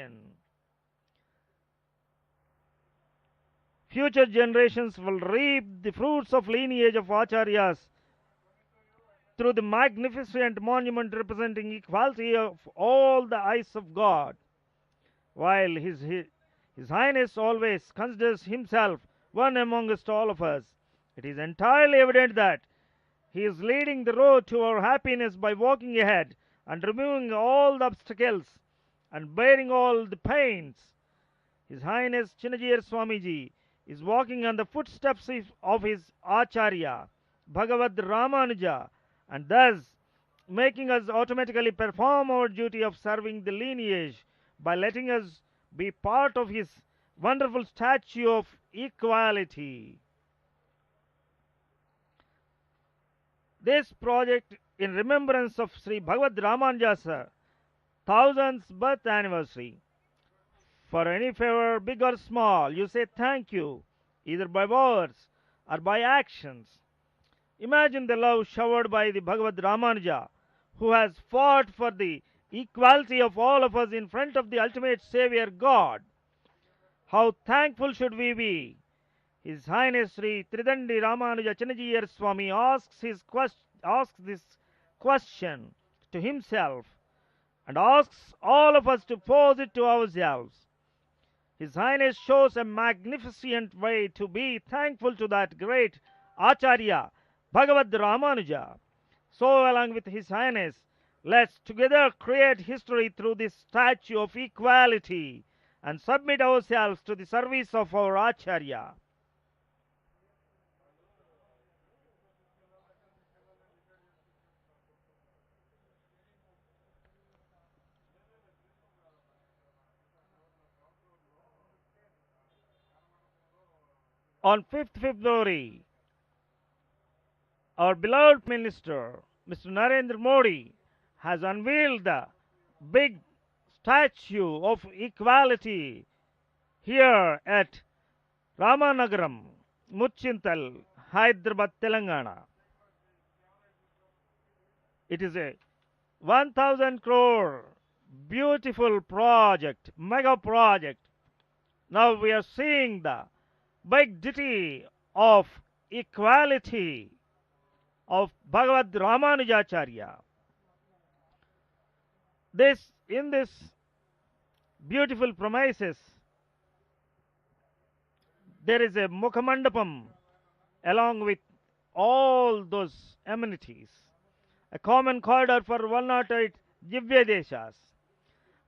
nation. Future generations will reap the fruits of lineage of Acharyas through the magnificent monument representing equality of all the eyes of God, while his Highness always considers himself one amongst all of us. It is entirely evident that he is leading the road to our happiness by walking ahead and removing all the obstacles and bearing all the pains. His Highness Chinnajir Swamiji is walking on the footsteps of his Acharya, Bhagavad Ramanuja, and thus making us automatically perform our duty of serving the lineage by letting us be part of his wonderful statue of equality. This project in remembrance of Sri Bhagavad Ramanuja's 1000th birth anniversary. For any favor, big or small, you say thank you, either by words or by actions. Imagine the love showered by the Bhagavad Ramanuja, who has fought for the equality of all of us in front of the ultimate Savior God. How thankful should we be? His Highness Sri Tridandi Ramanuja Chinnajir Swami asks this question to himself and asks all of us to pose it to ourselves. His Highness shows a magnificent way to be thankful to that great Acharya, Bhagavad Ramanuja. So, along with His Highness, let's together create history through this statue of equality and submit ourselves to the service of our Acharya. On 5th February, our beloved Minister, Mr. Narendra Modi, has unveiled the big statue of equality here at Ramanagaram, Muchintal, Hyderabad, Telangana. It is a 1000 crore beautiful project, mega project. Now we are seeing the big ditty of equality of Bhagavad Ramanujacharya. In this beautiful premises, there is a Mukhamandapam along with all those amenities, a common corridor for 108 Divya Deshas,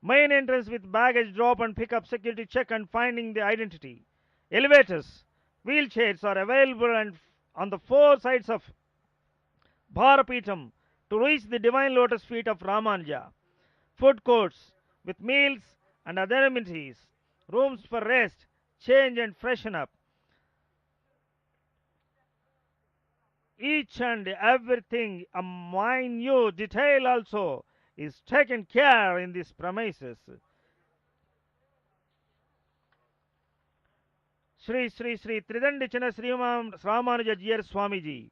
main entrance with baggage drop and pickup, security check and finding the identity. Elevators, wheelchairs are available and on the four sides of Bharapeetham to reach the divine lotus feet of Ramanuja. Food courts with meals and other amenities, rooms for rest, change and freshen up. Each and everything, a minute detail also, is taken care in these premises. Sri Tridandi Chinna Sri Ramanuja Jiyar Swamiji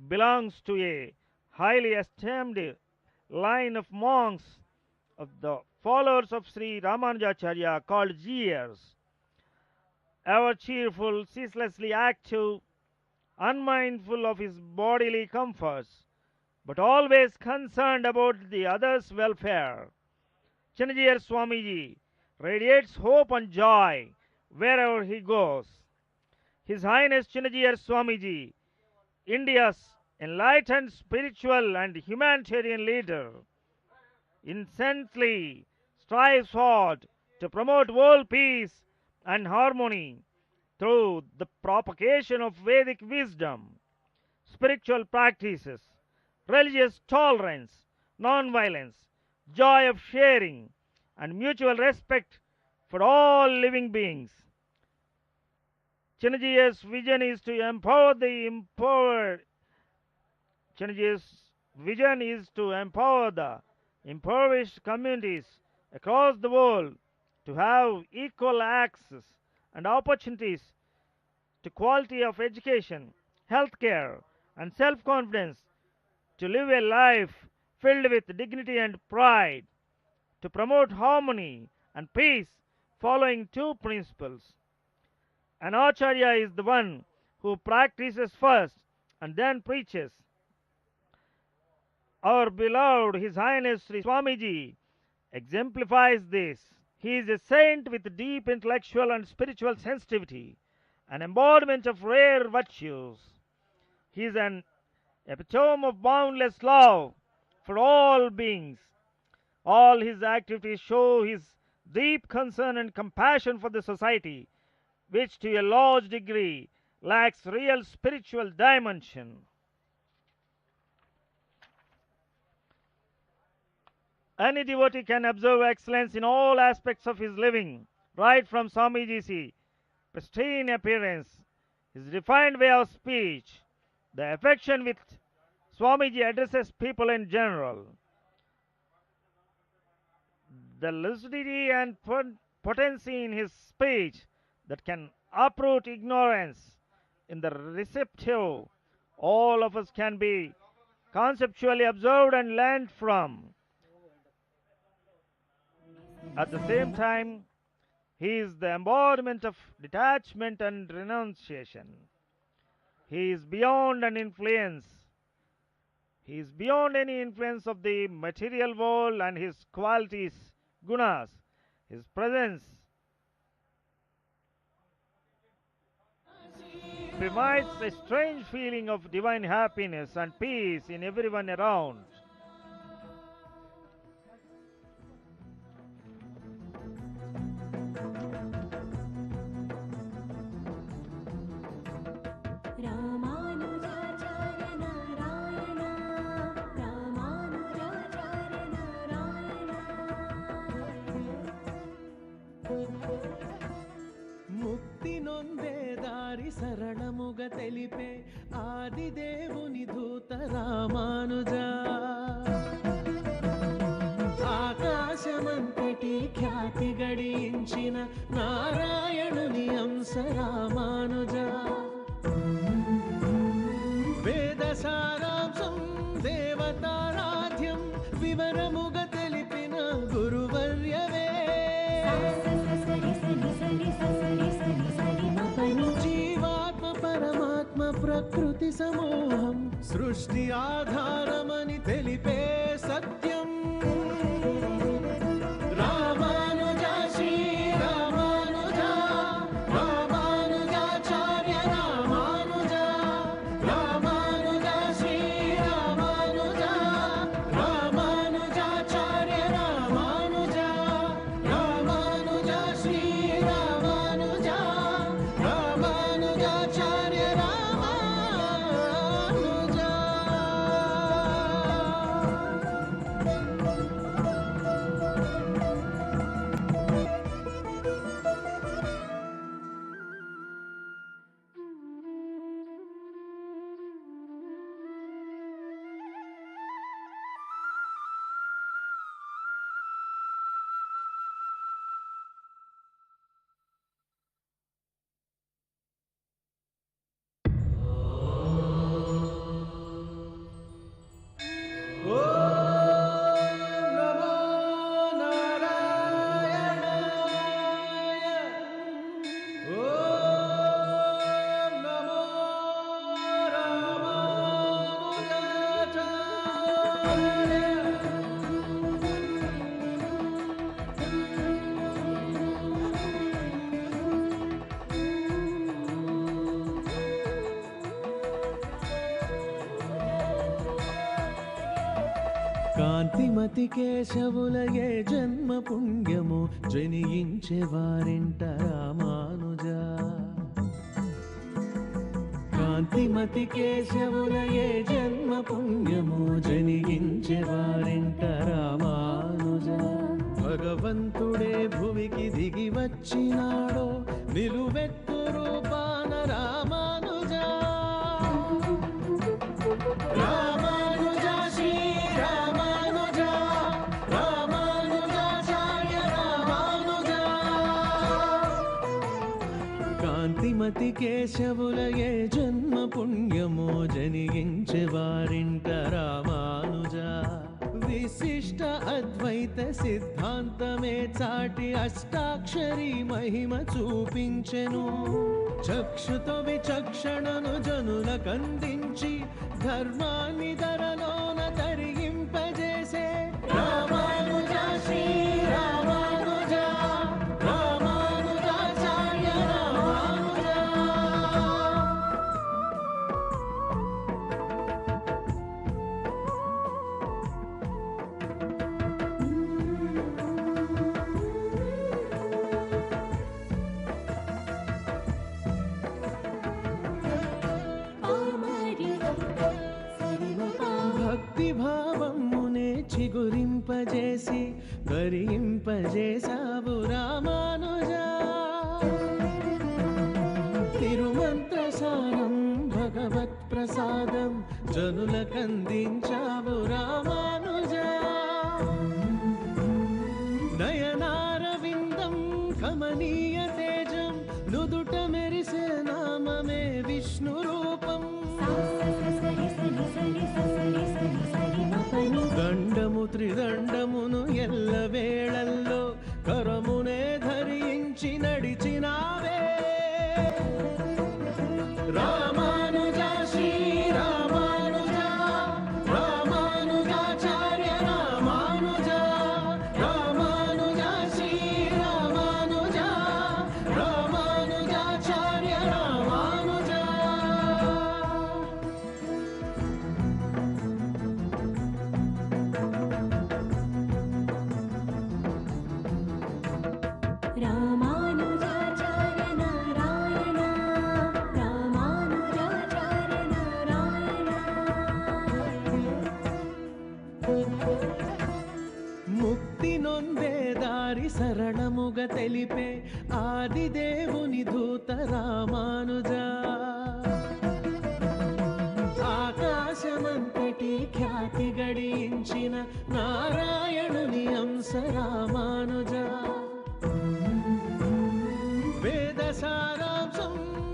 belongs to a highly esteemed line of monks of the followers of Sri Ramanujacharya called Jiyars, ever cheerful, ceaselessly active, unmindful of his bodily comforts, but always concerned about the others' welfare. Chinnajir Swamiji radiates hope and joy wherever he goes. His Highness Chinnajir Swamiji, India's enlightened spiritual and humanitarian leader, incessantly strives hard to promote world peace and harmony through the propagation of Vedic wisdom, spiritual practices, religious tolerance, non-violence, joy of sharing, and mutual respect for all living beings. Chinnajir's vision is to empower the empowered. Chinnajir's vision is to empower the impoverished communities across the world to have equal access and opportunities to quality of education, healthcare, and self-confidence, to live a life filled with dignity and pride, to promote harmony and peace, following two principles. An Acharya is the one who practices first and then preaches. Our beloved His Highness Sri Swamiji exemplifies this. He is a saint with deep intellectual and spiritual sensitivity, an embodiment of rare virtues. He is an epitome of boundless love for all beings. All his activities show his deep concern and compassion for the society, which to a large degree lacks real spiritual dimension. Any devotee can observe excellence in all aspects of his living, right from Swamiji's pristine appearance, his refined way of speech, the affection with Swamiji addresses people in general, the lucidity and potency in his speech that can uproot ignorance in the receptive, all of us can be conceptually observed and learned from. At the same time, he is the embodiment of detachment and renunciation. He is beyond an influence. He is beyond any influence of the material world, and his qualities, gunas, his presence provides a strange feeling of divine happiness and peace in everyone around. ముక్తి నొందే దారి సరళముగ తెలిపే ఆదిదేవుని దూత రామానుజా ఆకాశమంతటి ఖ్యాతి గడించిన నారాయణుని అంశ రామానుజా వేద సారాంశం దేవతారాధ్యం వివరముగ తెలిపిన గురువర్యవే జీవాత్మ పరమాత్మ ప్రకృతి సమూహం సృష్టి ఆధారమని తెలిపే సత్యం రామానుజా శ్రీ రామానుజా రామానుజాచార్య రామానుజా రామానుజా శ్రీ రామానుజా రామానుజాచార్య రామానుజా రామానుజా శ్రీ రామానుజా రామానుజాచార్య రామానుజా. కాంతిమతి కేశవులయే జన్మ పుణ్యము జనించే వారింట రామానుజా కాంతిమతి కేశవులయే జన్మ పుణ్యము జనించే వారింట రామానుజా భగవంతుడే భువికి దిగి వచ్చినాడో నిలువెత్తు రూపాన రామానుజా రామానుజా శ్రీ రామానుజా రామానుజాచార్య రామానుజా కాంతిమతి కేశవులయే జన్మ పుణ్యమో జనించే వారింట రామానుజా విశిష్ట అద్వైత సిద్ధాంతమే చాటి అష్టాక్షరి మహిమ చూపించెను. చక్షుతో విచక్షణను జనులకందించి ధర్మాన్ని ధరలోన తరిగింపజేసే రామానుజ శ్రీ రామానుజ రామానుజాచార్య రామానుజ. భక్తి భావమునే చిగురింపజేసి కరింపజేసావు రామానుజ. తిరుమంత్రసారం భగవత్ ప్రసాదం జనులకందించావు రామానుజ. నయనారవిందం కమనీయ తేజం నుదుట మెరిసే నామమే విష్ణు రూపం. దండము త్రిదండమును ఎల్ల వేళల్లో కరమునే ధరించి నడిచినావే రామానుజ శ్రీ రామానుజ రామానుజాచార్య రామానుజ రామానుజ శ్రీ రామానుజ రామానుజాచార్య రామానుజ. రామానుజాచార్య నారాయణ రామానుజాచార్య నారాయణ. ముక్తి నొందే దారి సరళముగా తెలిపే ఆదిదేవుని దూత రామానుజ. ఆకాశమంతటి ఖ్యాతి గడించిన నారాయణుని అంశ రామానుజ. వేద సారాంశం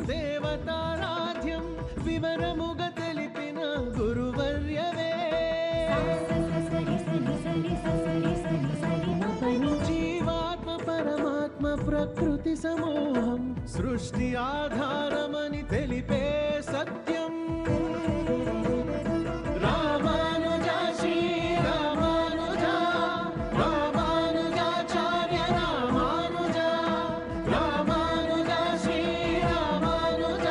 దేవతారాధ్యం వివరముగా తెలిపిన గురువర్యవే. జీవాత్మ పరమాత్మ ప్రకృతి సమూహం సృష్టి ఆధారమని తెలిపే సత్యం రామానుజ శ్రీ రామానుజ రామానుజాచార్య రామానుజ రామానుజ శ్రీ రామానుజ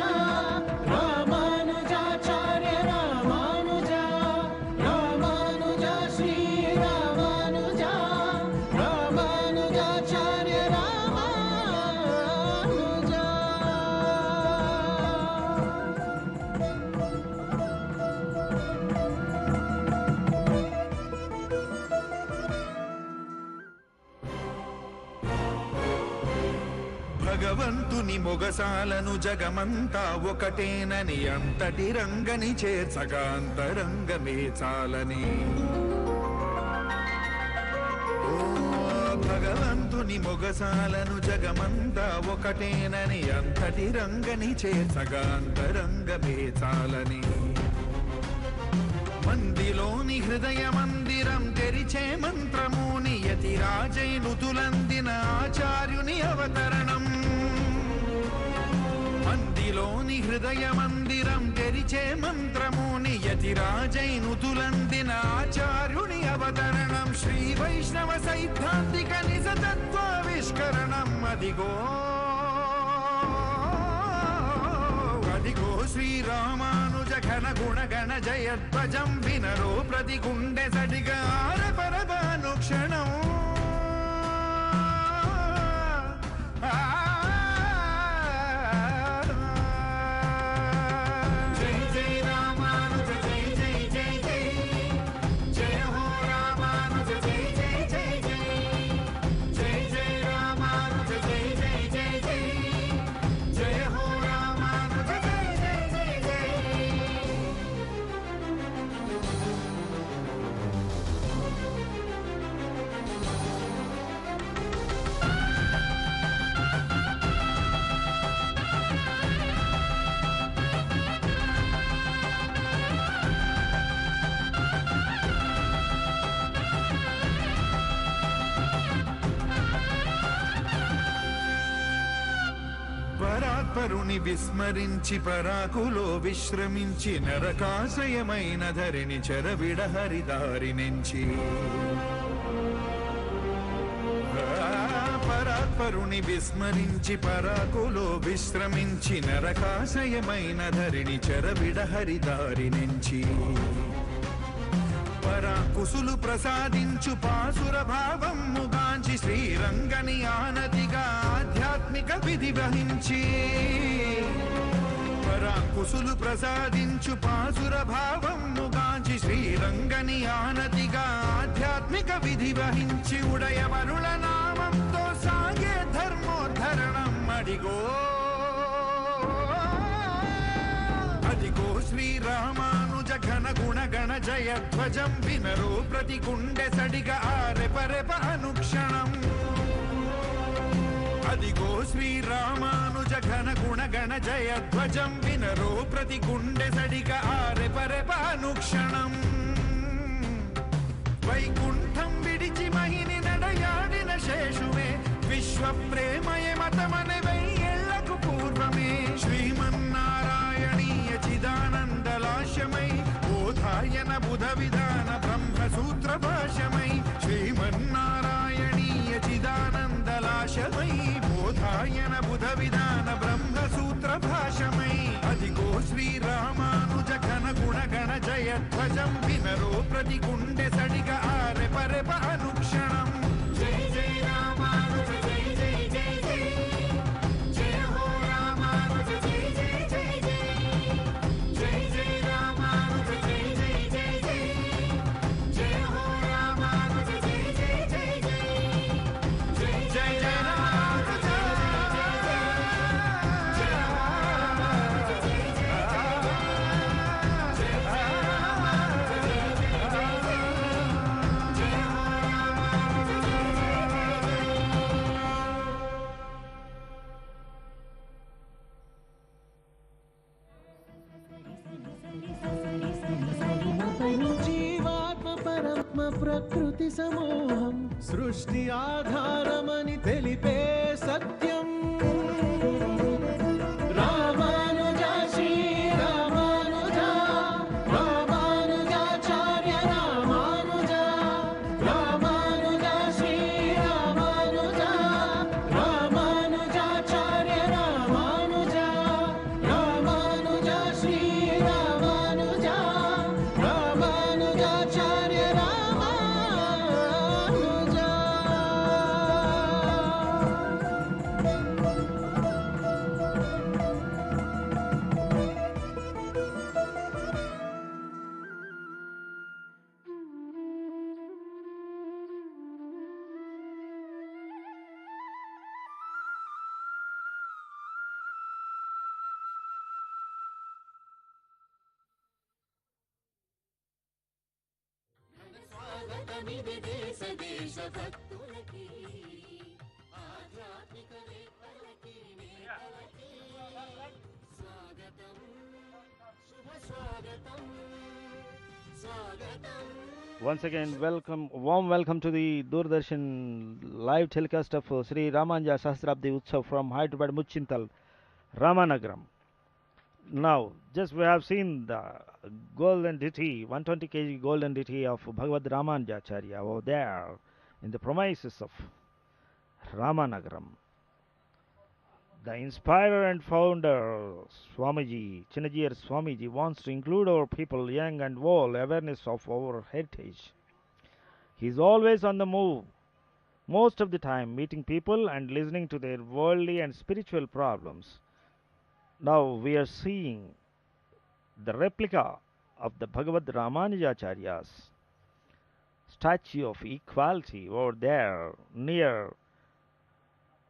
రామానుజాచార్య రామానుజ రామానుజ శ్రీ రామానుజ రామానుజాచార్య రామానుజ. భగవంతుని మొగసాలను జగమంతా ఒకటేనని అంతటి రంగని చేర్చగా అంతరంగమే చాలని. ఓ భగవంతుని మొగసాలను జగమంతా ఒకటేనని అంతటి రంగని చేర్చగా అంతరంగమే చాలని. మందిలోని హృదయ మందిరం తెరిచే మంత్రముని యతిరాజై నుతులందిన ఆచార్యుని అవతరణం. మందిలోని హృదయ మందిరం తెరిచే మంత్రముని యతిరాజై నుతులందిన ఆచార్యుని అవతరణం. శ్రీ వైష్ణవ సైద్ధాంతిక నిజతత్వావిష్కరణం. అదిగో అదిగో శ్రీరామానుజ ఘన గుణ గణ జయధ్వజం వినరో ప్రతి గుండె సడిగా ఆరపరదానుక్షణం. జై జై రామానుజ జై జై జై జై జయ హో రామానుజ జై జై జై జై జై జై రామానుజ జై జై జై జై జయ హో రామానుజ జై జై జై జై. పరాత్పరుని విస్మరించి పరాకులో విశ్రమించి నరకాశయమైన ధరిని చెరవిడ హరిదారి నుంచి పరాత్పరుని విస్మరించి పరాకులో విశ్రమించి నరకాశయమైన ధరిని చెరవిడ హరిదారి నుంచి పరాకుసులు ప్రసాదించు పాసుర భావముగాంచి శ్రీరంగని ఆనతిగా ఆధ్యాత్మిక విధి వహించి పరాకుసులు ప్రసాదించు పాసుర భావముగాంచి శ్రీరంగని ఆనతిగా ఆధ్యాత్మిక విధి వహించి ఉడయవరుల నామంతో సాగే ధర్మోద్ధరణం అదిగో శ్రీరామానుజ ఘన గుణ గణ జయధ్వజం వినరో ప్రతి గుండె సడిగ ఆరెపరెప అనుక్షణం అదిగో శ్రీరామానుజ ఘన గుణ గణ జయధ్వజం వినరో ప్రతి గుండె సడిగ ఆరెపరెప అనుక్షణం వైకుంఠం విడిచి మహిని నడయాడిన శేషువే విశ్వ ప్రేమయ మతమనే వెయ్యేళ్లకు పూర్వమే శ్రీమన్నారాయణీయ చిదానందలాశమై బోధాయన బుధ విధాన బ్రహ్మసూత్ర భాషమై శ్రీమన్నారాయణీయ చిదానందలాశమై బోధాయన బుధ విధాన బ్రహ్మసూత్ర భాషమై అదిగో శ్రీరామానుజ ఘన గుణ గణ జయధ్వజం వినరో ప్రతి గుండె సడిగ ఆరెపరెప అనుక్షణం జై జై రామానుజ జై జై జై జై జయ హో రామానుజ జై జై జై జై జై జై రామానుజ జై జై జై జై జయ హో రామానుజ జై జై జై జై జై జై రామానుజ జై జై జై జయ హో రామానుజ జై జై జై జై జై రామానుజ జై జై జై జయ హో జీవాత్మ పరమ ప్రకృతి సమూహం సృష్టి ఆధారమని తెలిపే సత్యం రామానుజ శ్రీ రామానుజ రామానుజాచార్య రామానుజ రామానుజ శ్రీ రామానుజ రామానుజాచార్య రామానుజ రామానుజ శ్రీ రామానుజ రామానుజాచార్య రామానుజ స్వాగతమిది దేశ దేశ భక్తులకి ఆధ్యాత్మిక వేత్తలకి నేతలకి స్వాగతం శుభ స్వాగతం స్వాగతం Once again, warm welcome to the Doordarshan live telecast of Sri Ramanja Sahasrabdi Utsav from Hyderabad Muchintal, Ramanagaram. Now, just we have seen the golden ditty, 120 kg golden ditty of Bhagavad Ramanujacharya over there in the premises of Ramanagaram. The inspirer and founder Swamiji, Chinnajiyar Swamiji, wants to include our people, young and old, awareness of our heritage. He is always on the move, most of the time meeting people and listening to their worldly and spiritual problems. Now we are seeing the replica of the Bhagavad Ramanujacharya's statue of equality over there near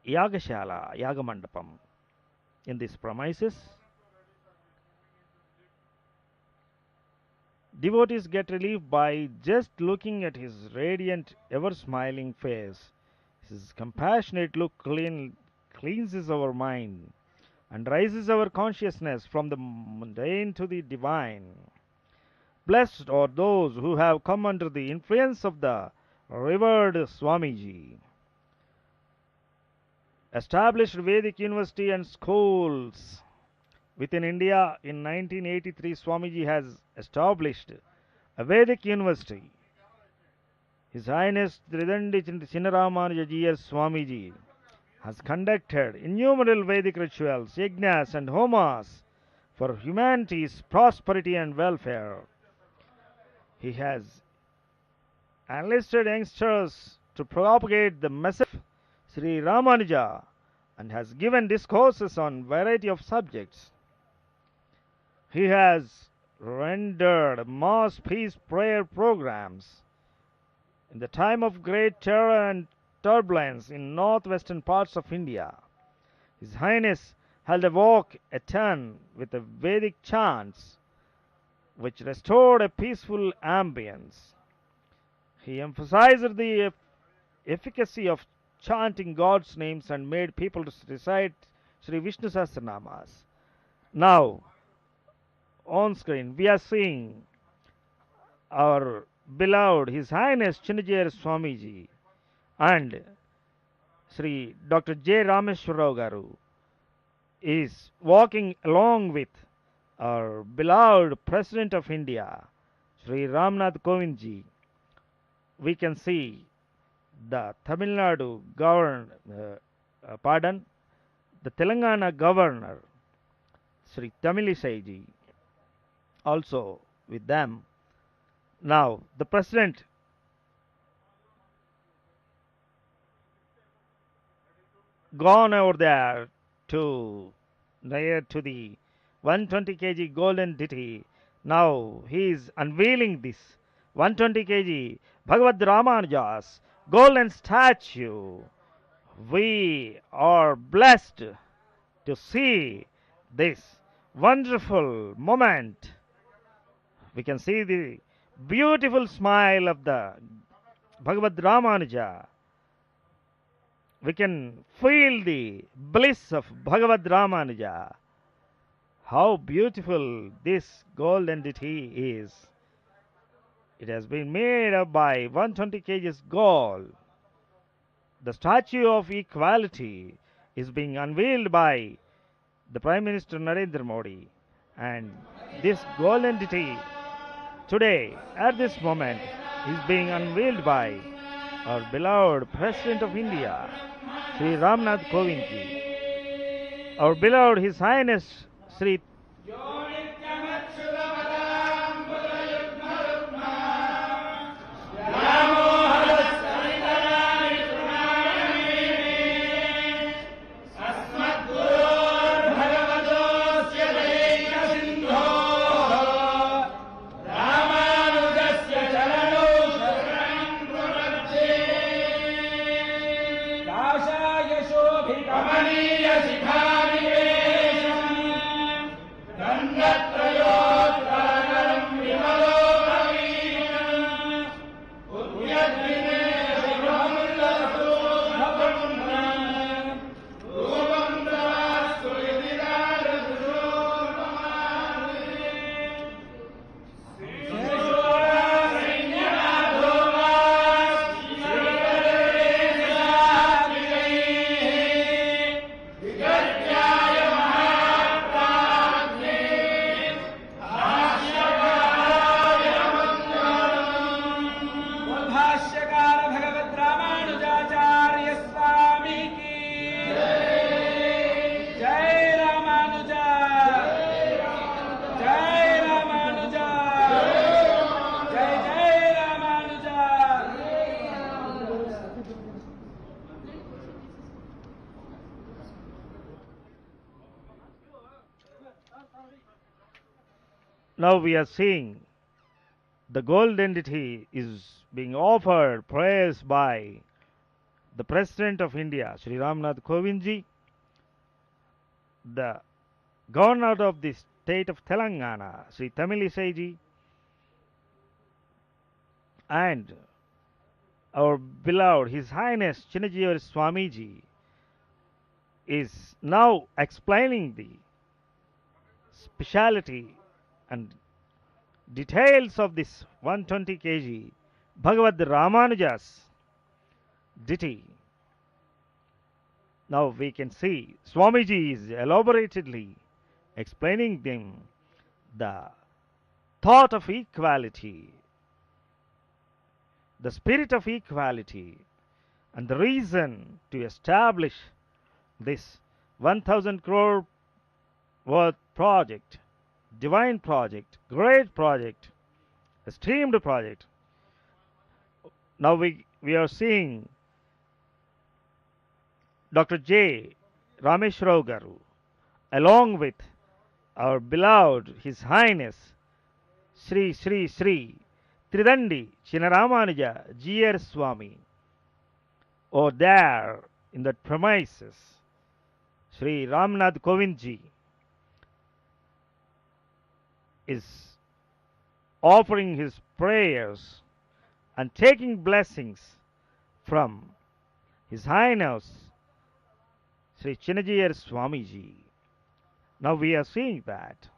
Yagashala, Yagamandapam. In this premises, devotees get relief by just looking at his radiant, ever-smiling face. His compassionate look cleanses our mind and raises our consciousness from the mundane to the divine. Blessed are those who have come under the influence of the revered Swamiji. established Vedic University and schools within India. In 1983, Swamiji has established a Vedic University. His Highness Tridandi Chinnaramanuja Swamiji has conducted innumerable Vedic rituals, yajnas, and homas for humanity's prosperity and welfare. He has enlisted youngsters to propagate the message of Sri Ramanuja and has given discourses on variety of subjects. He has rendered mass peace prayer programs in the time of great terror and turbulence in northwestern parts of India. His Highness held a walk at turn with the Vedic chants, which restored a peaceful ambience. He emphasized the efficacy of chanting God's names and made people to recite Sri Vishnu Sahasranamas. Now, on screen, we are seeing our beloved His Highness Chinnajayar Swamiji and Sri Dr. J. Rameshwar Garu is walking along with our beloved President of India, Sri Ramnath Kovind ji. We can see the Tamil Nadu the Telangana Governor, Sri Tamilisai ji, also with them. Now, the President gone over there to near to the 120 kg golden deity. Now he is unveiling this 120 kg Bhagavad Ramanuja's golden statue. We are blessed to see this wonderful moment. We can see the beautiful smile of the Bhagavad Ramanuja. We can feel the bliss of Bhagavad Ramanuja. How beautiful this gold entity is. It has been made up by 120 kgs gold. The statue of equality is being unveiled by the Prime Minister Narendra Modi. And this gold entity today, at this moment, is being unveiled by our beloved President of India, Sri Ramnath Kovind ji. Our beloved His Highness Sri Now we are seeing the gold entity is being offered prayers by the President of India, Sri Ramnath Kovind ji, the Governor of the state of Telangana, Sri Tamilisai ji, and our beloved His Highness Chinnajayar Swamiji is now explaining the speciality and details of this 120 kg Bhagavad Ramanuja's deity. Now we can see Swamiji is elaboratedly explaining them the thought of equality, the spirit of equality, and the reason to establish this 1000 crore worth project, divine project, great project, esteemed project. Now we are seeing Dr. J. Rameshwarao Garu, along with our beloved His Highness Sri Sri Sri Tridandi Chinaramanuja G.R. Swami, or there in that premises, Sri Ramnath Kovind ji is offering his prayers and taking blessings from His Highness Sri Chinnajiyar Swamiji. Now we are seeing that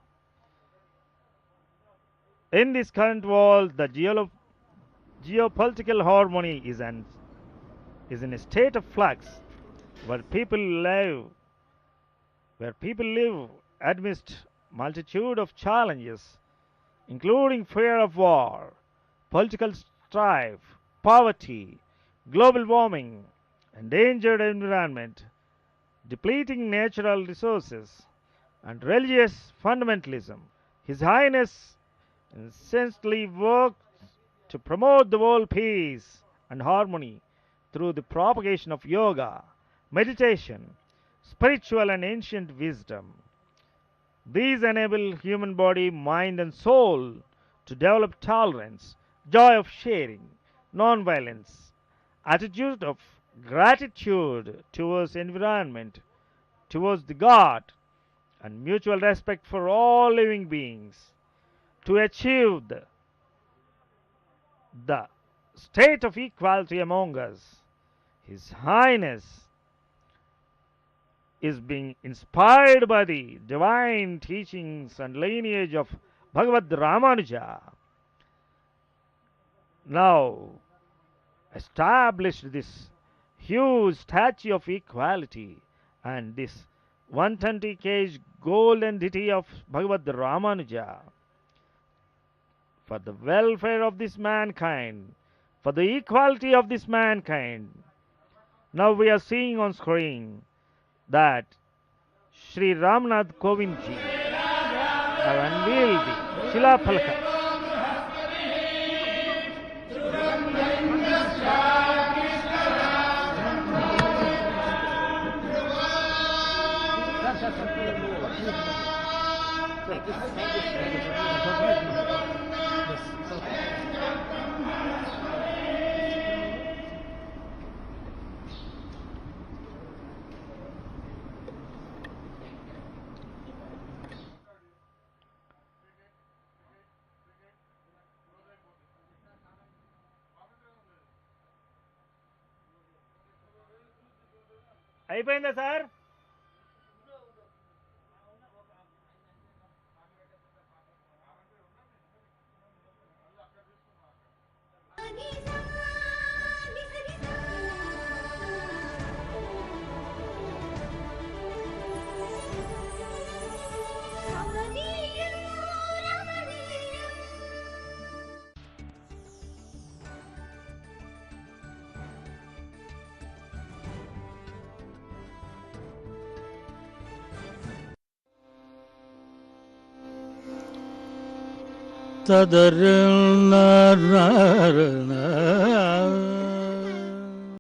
in this current world, the geopolitical harmony is in a state of flux, where people live amidst multitude of challenges, including fear of war, political strife, poverty, global warming, endangered environment, depleting natural resources, and religious fundamentalism. His Highness incessantly works to promote the world peace and harmony through the propagation of yoga, meditation, spiritual and ancient wisdom. These enable human body, mind, and soul to develop tolerance, joy of sharing, non-violence, attitude of gratitude towards environment, towards the God, and mutual respect for all living beings. To achieve the state of equality among us, His Highness is being inspired by the divine teachings and lineage of Bhagavad Ramanuja. Now established this huge statue of equality and this 120 kg golden deity of Bhagavad Ramanuja for the welfare of this mankind, for the equality of this mankind. Now we are seeing on screen that Sri Ramnath Kovind ji have unveiled the Shila Palaka. అయిపోయిందా sir? తదరుణ